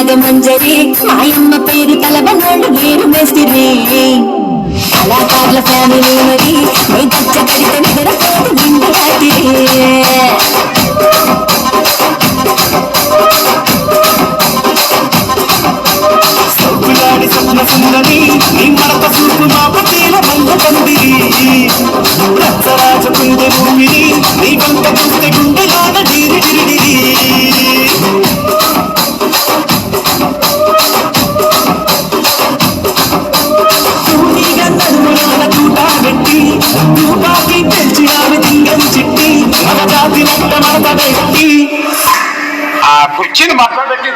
రాగమంజరి మాయమ్మ పేరు తలబనోళ్ళు వేరు మేస్తిరి కళాకారుల ఫ్యామిలీ మరి నీ గచ్చ కడితే నిద్రపోదు నిండు రాత్రి సౌకులాడి స్వప్న సుందరి నీ మడత చూపు మా పతీల బంధ పందిరి రచ్చరాజ కుందె భూమిని నీ వంట చూస్తే గుండెలోన డిరి డిరి తూపాకి తెచ్చి ఆమె తింగని చిట్టి మన జాతి నట్ట మడత పెట్టి ఆ కుర్చీని మాట్లాడకి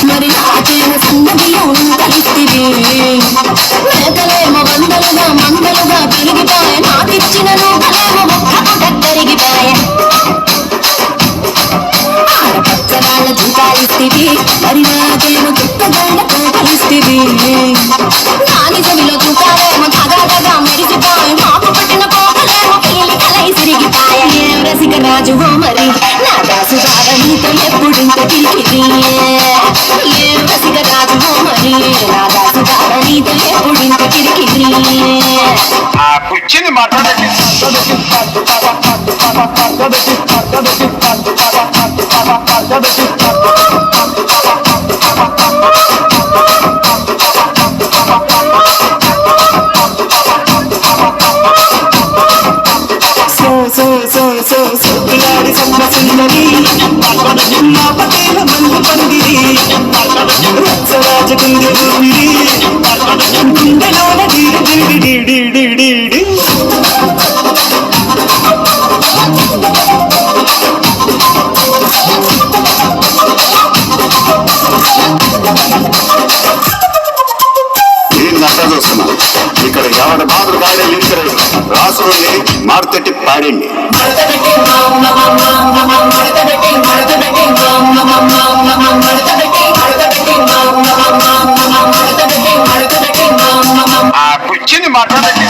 మరి నాకేమో సంగతిలో కలిస్తివి మేకలేమో వందలుగా మందలుగా పెరిగిపోయే నాకిచ్చిన నూకలేమో ఒక్క దగ్గరిగిపోయే ఆడపచ్చగాళ్ళ జూకాలిస్తివి మరి నాకేమో చుక్కగాళ్ళతో కలిస్తివి నాని చెవిలో చూకాలేమో తగాదగా మెరిసిపోయే మాకు పట్టిన పోకలేమో పీలి కలై సిరిగిపోయే ఏం రసిక రాజువో మరి నా దాసు బాగా నీతో ఎప్పుడింత తిరిగి ఏం రసిక రాజువో మరి నా దాసు బాగా నీతో ఎప్పుడింత తిరిగి ఆ కుర్చీని మాట్లాడకి సౌకులాడి స్వప్న సుందరి మా పతీల బంధ పందిరి రచ్చరాజ కుందె భూమిని గుండెలోన డిరి డిరి డిరి డిరి చూస్తున్నా ఇక్కడ ఎవరి బాధలు వాడే లింకరు రాసుల్ని మారుతట్టి పాడండి ఆ కుర్చీని మాట్లాడండి